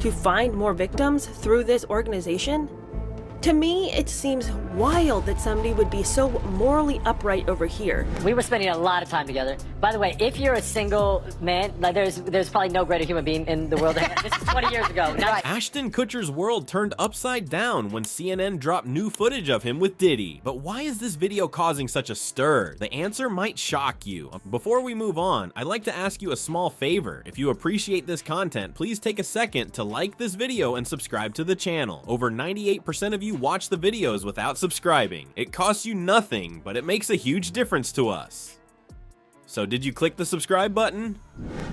to find more victims through this organization? To me, it seems wild that somebody would be so morally upright over here. We were spending a lot of time together. By the way, if you're a single man, like there's probably no greater human being in the world. This is 20 years ago. Now, Ashton Kutcher's world turned upside down when CNN dropped new footage of him with Diddy. But why is this video causing such a stir? The answer might shock you. Before we move on, I'd like to ask you a small favor. If you appreciate this content, please take a second to like this video and subscribe to the channel. Over 98% of you watch the videos without subscribing. It costs you nothing, but it makes a huge difference to us. So did you click the subscribe button?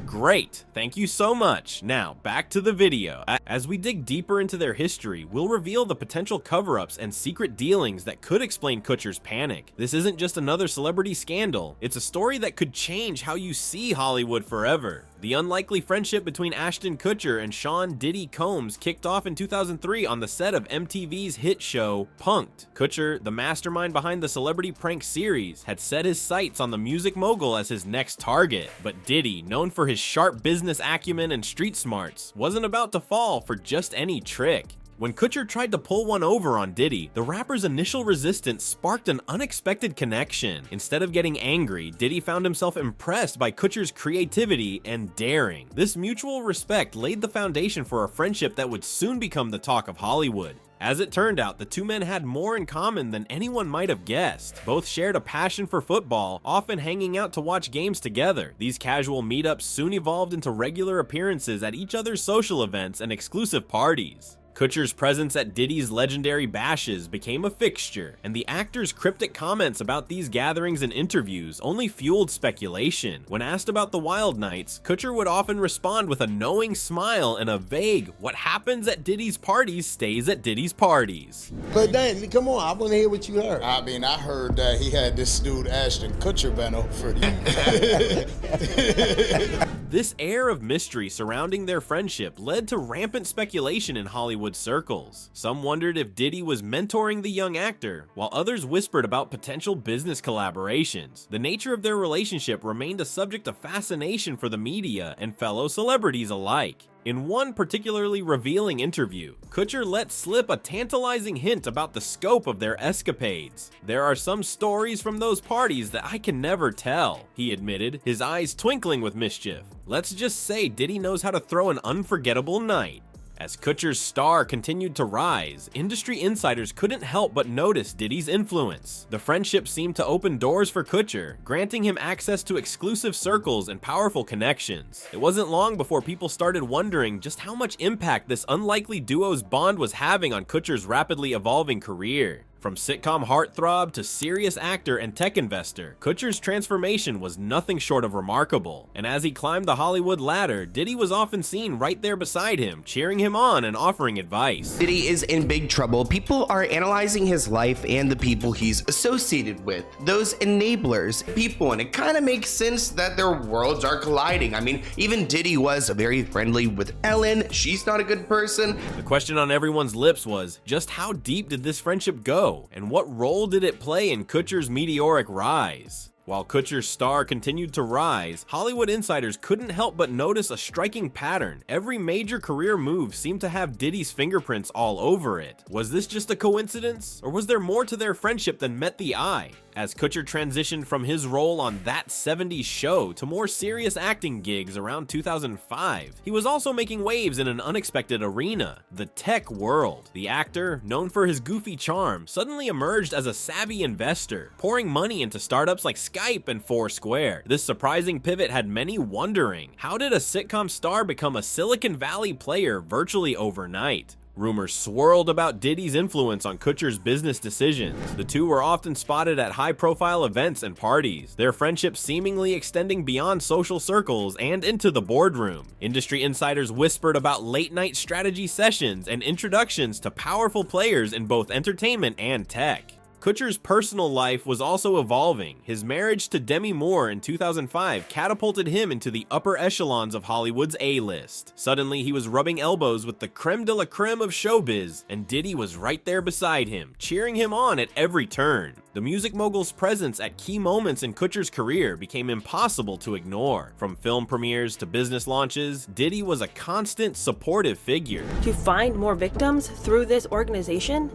Great, thank you so much. Now, back to the video. As we dig deeper into their history, we'll reveal the potential cover-ups and secret dealings that could explain Kutcher's panic. This isn't just another celebrity scandal, it's a story that could change how you see Hollywood forever. The unlikely friendship between Ashton Kutcher and Sean Diddy Combs kicked off in 2003 on the set of MTV's hit show, Punk'd. Kutcher, the mastermind behind the celebrity prank series, had set his sights on the music mogul as his next target. But Diddy, known for his sharp business acumen and street smarts, wasn't about to fall for just any trick. When Kutcher tried to pull one over on Diddy, the rapper's initial resistance sparked an unexpected connection. Instead of getting angry, Diddy found himself impressed by Kutcher's creativity and daring. This mutual respect laid the foundation for a friendship that would soon become the talk of Hollywood. As it turned out, the two men had more in common than anyone might have guessed. Both shared a passion for football, often hanging out to watch games together. These casual meetups soon evolved into regular appearances at each other's social events and exclusive parties. Kutcher's presence at Diddy's legendary bashes became a fixture, and the actor's cryptic comments about these gatherings and interviews only fueled speculation. When asked about the wild nights, Kutcher would often respond with a knowing smile and a vague, "What happens at Diddy's parties stays at Diddy's parties." But then, come on, I want to hear what you heard. I mean, I heard that he had this dude Ashton Kutcher bent over. This air of mystery surrounding their friendship led to rampant speculation in Hollywood circles. Some wondered if Diddy was mentoring the young actor, while others whispered about potential business collaborations. The nature of their relationship remained a subject of fascination for the media and fellow celebrities alike. In one particularly revealing interview, Kutcher let slip a tantalizing hint about the scope of their escapades. "There are some stories from those parties that I can never tell," he admitted, his eyes twinkling with mischief. Let's just say Diddy knows how to throw an unforgettable night. As Kutcher's star continued to rise, industry insiders couldn't help but notice Diddy's influence. The friendship seemed to open doors for Kutcher, granting him access to exclusive circles and powerful connections. It wasn't long before people started wondering just how much impact this unlikely duo's bond was having on Kutcher's rapidly evolving career. From sitcom heartthrob to serious actor and tech investor, Kutcher's transformation was nothing short of remarkable. And as he climbed the Hollywood ladder, Diddy was often seen right there beside him, cheering him on and offering advice. Diddy is in big trouble. People are analyzing his life and the people he's associated with. Those enablers, people, and it kind of makes sense that their worlds are colliding. I mean, even Diddy was very friendly with Ellen. She's not a good person. The question on everyone's lips was, just how deep did this friendship go? And what role did it play in Kutcher's meteoric rise? While Kutcher's star continued to rise, Hollywood insiders couldn't help but notice a striking pattern. Every major career move seemed to have Diddy's fingerprints all over it. Was this just a coincidence? Or was there more to their friendship than met the eye? As Kutcher transitioned from his role on That 70s Show to more serious acting gigs around 2005, he was also making waves in an unexpected arena, the tech world. The actor, known for his goofy charm, suddenly emerged as a savvy investor, pouring money into startups like Skype and Foursquare. This surprising pivot had many wondering, how did a sitcom star become a Silicon Valley player virtually overnight? Rumors swirled about Diddy's influence on Kutcher's business decisions. The two were often spotted at high-profile events and parties, their friendship seemingly extending beyond social circles and into the boardroom. Industry insiders whispered about late-night strategy sessions and introductions to powerful players in both entertainment and tech. Kutcher's personal life was also evolving. His marriage to Demi Moore in 2005 catapulted him into the upper echelons of Hollywood's A-list. Suddenly, he was rubbing elbows with the creme de la creme of showbiz, and Diddy was right there beside him, cheering him on at every turn. The music mogul's presence at key moments in Kutcher's career became impossible to ignore. From film premieres to business launches, Diddy was a constant, supportive figure. To find more victims through this organization?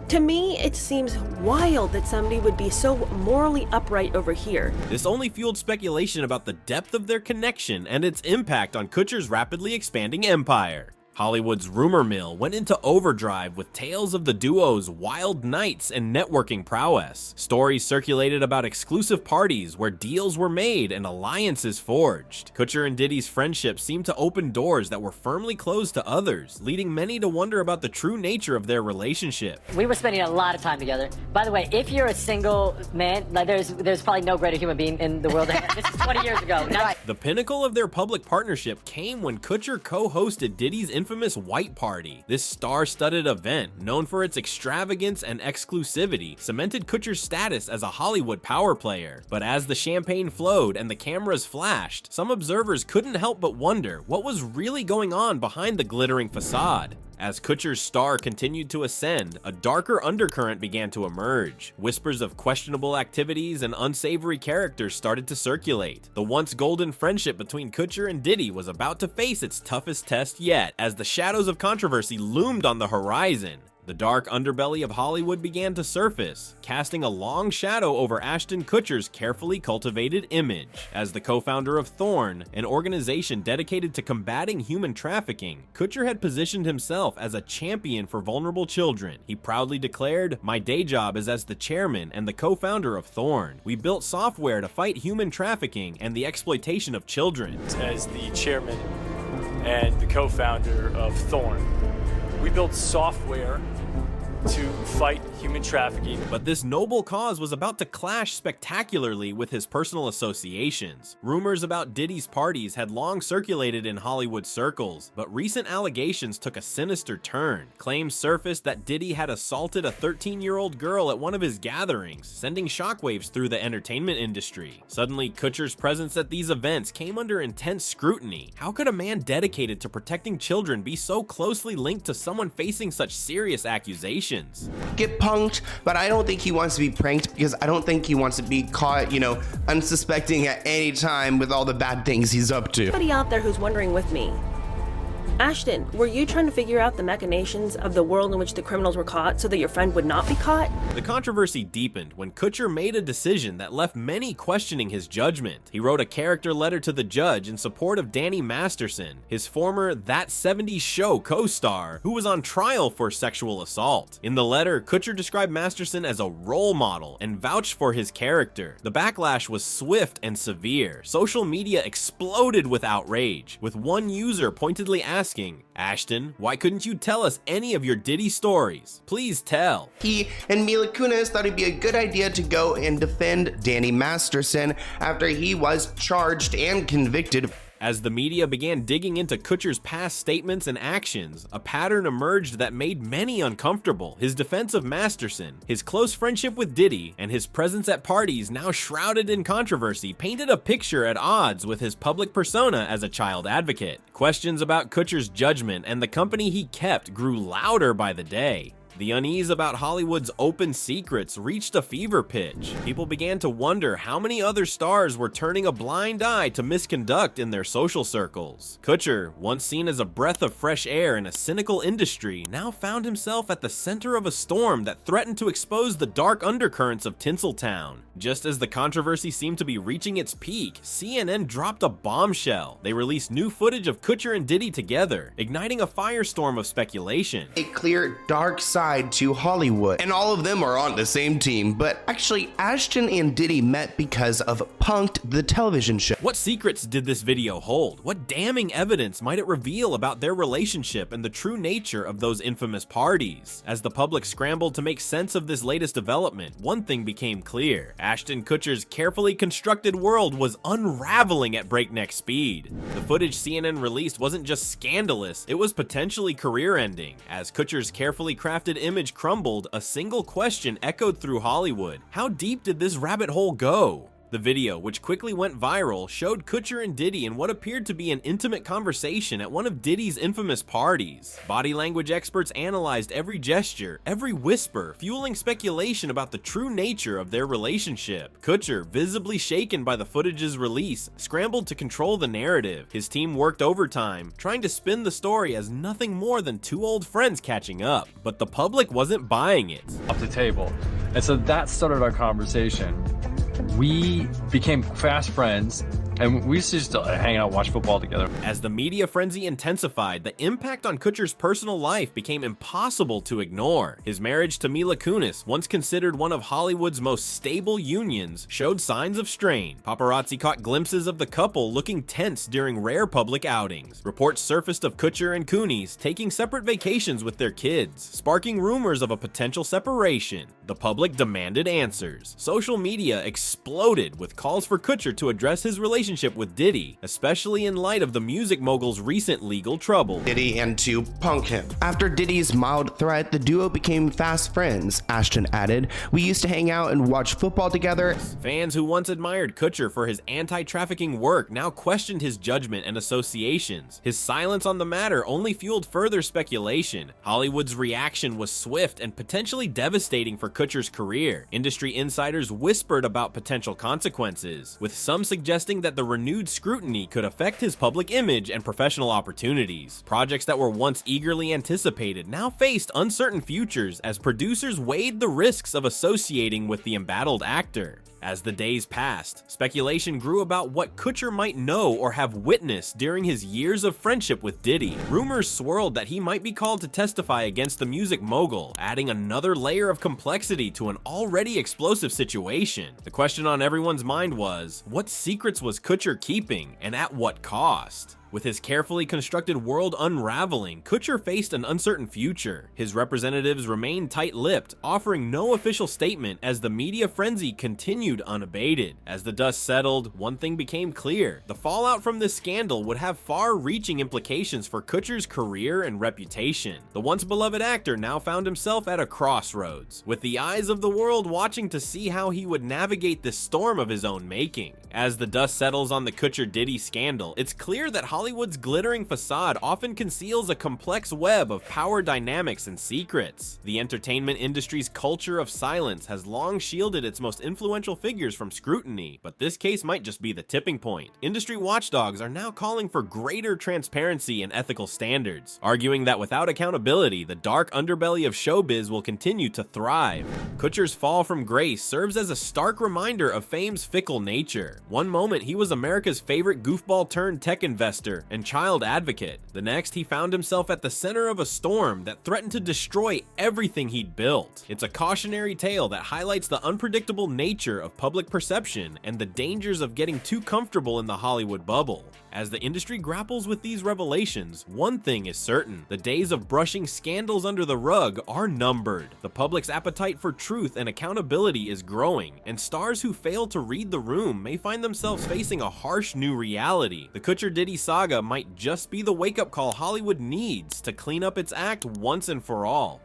To me, it seems wild that somebody would be so morally upright over here. This only fueled speculation about the depth of their connection and its impact on Kutcher's rapidly expanding empire. Hollywood's rumor mill went into overdrive with tales of the duo's wild nights and networking prowess. Stories circulated about exclusive parties where deals were made and alliances forged. Kutcher and Diddy's friendship seemed to open doors that were firmly closed to others, leading many to wonder about the true nature of their relationship. We were spending a lot of time together. By the way, if you're a single man, like there's probably no greater human being in the world. This is 20 years ago. Now, The pinnacle of their public partnership came when Kutcher co-hosted Diddy's infamous White Party. This star-studded event, known for its extravagance and exclusivity, cemented Kutcher's status as a Hollywood power player. But as the champagne flowed and the cameras flashed, some observers couldn't help but wonder what was really going on behind the glittering facade. As Kutcher's star continued to ascend, a darker undercurrent began to emerge. Whispers of questionable activities and unsavory characters started to circulate. The once golden friendship between Kutcher and Diddy was about to face its toughest test yet, as the shadows of controversy loomed on the horizon. The dark underbelly of Hollywood began to surface, casting a long shadow over Ashton Kutcher's carefully cultivated image. As the co-founder of Thorn, an organization dedicated to combating human trafficking, Kutcher had positioned himself as a champion for vulnerable children. He proudly declared, "My day job is as the chairman and the co-founder of Thorn. We built software to fight human trafficking and the exploitation of children." As the chairman and the co-founder of Thorn, we built software to fight human trafficking. But this noble cause was about to clash spectacularly with his personal associations. Rumors about Diddy's parties had long circulated in Hollywood circles, but recent allegations took a sinister turn. Claims surfaced that Diddy had assaulted a 13-year-old girl at one of his gatherings, sending shockwaves through the entertainment industry. Suddenly, Kutcher's presence at these events came under intense scrutiny. How could a man dedicated to protecting children be so closely linked to someone facing such serious accusations? Get punked, but I don't think he wants to be pranked because I don't think he wants to be caught, unsuspecting at any time with all the bad things he's up to. Anybody out there who's wondering with me? Ashton, were you trying to figure out the machinations of the world in which the criminals were caught so that your friend would not be caught? The controversy deepened when Kutcher made a decision that left many questioning his judgment. He wrote a character letter to the judge in support of Danny Masterson, his former That 70s Show co-star, who was on trial for sexual assault. In the letter, Kutcher described Masterson as a role model and vouched for his character. The backlash was swift and severe. Social media exploded with outrage, with one user pointedly asking, "Ashton, why couldn't you tell us any of your Diddy stories? Please tell." He and Mila Kunis thought it'd be a good idea to go and defend Danny Masterson after he was charged and convicted. As the media began digging into Kutcher's past statements and actions, a pattern emerged that made many uncomfortable. His defense of Masterson, his close friendship with Diddy, and his presence at parties now shrouded in controversy painted a picture at odds with his public persona as a child advocate. Questions about Kutcher's judgment and the company he kept grew louder by the day. The unease about Hollywood's open secrets reached a fever pitch. People began to wonder how many other stars were turning a blind eye to misconduct in their social circles. Kutcher, once seen as a breath of fresh air in a cynical industry, now found himself at the center of a storm that threatened to expose the dark undercurrents of Tinseltown. Just as the controversy seemed to be reaching its peak, CNN dropped a bombshell. They released new footage of Kutcher and Diddy together, igniting a firestorm of speculation. A clear dark side to Hollywood, and all of them are on the same team, but actually Ashton and Diddy met because of Punk'd, the television show. What secrets did this video hold? What damning evidence might it reveal about their relationship and the true nature of those infamous parties? As the public scrambled to make sense of this latest development, one thing became clear. Ashton Kutcher's carefully constructed world was unraveling at breakneck speed. The footage CNN released wasn't just scandalous, it was potentially career-ending, as Kutcher's carefully crafted image crumbled, a single question echoed through Hollywood. How deep did this rabbit hole go? The video, which quickly went viral, showed Kutcher and Diddy in what appeared to be an intimate conversation at one of Diddy's infamous parties. Body language experts analyzed every gesture, every whisper, fueling speculation about the true nature of their relationship. Kutcher, visibly shaken by the footage's release, scrambled to control the narrative. His team worked overtime, trying to spin the story as nothing more than two old friends catching up. But the public wasn't buying it. Off the table. And so that started our conversation. We became fast friends, and we used to just hang out and watch football together. As the media frenzy intensified, the impact on Kutcher's personal life became impossible to ignore. His marriage to Mila Kunis, once considered one of Hollywood's most stable unions, showed signs of strain. Paparazzi caught glimpses of the couple looking tense during rare public outings. Reports surfaced of Kutcher and Kunis taking separate vacations with their kids, sparking rumors of a potential separation. The public demanded answers. Social media exploded with calls for Kutcher to address his relationship with Diddy, especially in light of the music mogul's recent legal trouble. Diddy and to punk him. After Diddy's mild threat, the duo became fast friends, Ashton added. We used to hang out and watch football together. Fans who once admired Kutcher for his anti-trafficking work now questioned his judgment and associations. His silence on the matter only fueled further speculation. Hollywood's reaction was swift and potentially devastating for Kutcher's career. Industry insiders whispered about potential consequences, with some suggesting that the renewed scrutiny could affect his public image and professional opportunities. Projects that were once eagerly anticipated now faced uncertain futures as producers weighed the risks of associating with the embattled actor. As the days passed, speculation grew about what Kutcher might know or have witnessed during his years of friendship with Diddy. Rumors swirled that he might be called to testify against the music mogul, adding another layer of complexity to an already explosive situation. The question on everyone's mind was, what secrets was Kutcher keeping, and at what cost? With his carefully constructed world unraveling, Kutcher faced an uncertain future. His representatives remained tight-lipped, offering no official statement as the media frenzy continued unabated. As the dust settled, one thing became clear. The fallout from this scandal would have far-reaching implications for Kutcher's career and reputation. The once beloved actor now found himself at a crossroads, with the eyes of the world watching to see how he would navigate this storm of his own making. As the dust settles on the Kutcher-Diddy scandal, it's clear that Hollywood's glittering facade often conceals a complex web of power dynamics and secrets. The entertainment industry's culture of silence has long shielded its most influential figures from scrutiny, but this case might just be the tipping point. Industry watchdogs are now calling for greater transparency and ethical standards, arguing that without accountability, the dark underbelly of showbiz will continue to thrive. Kutcher's fall from grace serves as a stark reminder of fame's fickle nature. One moment, he was America's favorite goofball-turned-tech investor and child advocate. The next, he found himself at the center of a storm that threatened to destroy everything he'd built. It's a cautionary tale that highlights the unpredictable nature of public perception and the dangers of getting too comfortable in the Hollywood bubble. As the industry grapples with these revelations, one thing is certain: the days of brushing scandals under the rug are numbered. The public's appetite for truth and accountability is growing, and stars who fail to read the room may find themselves facing a harsh new reality. The Kutcher-Diddy saga might just be the wake-up call Hollywood needs to clean up its act once and for all.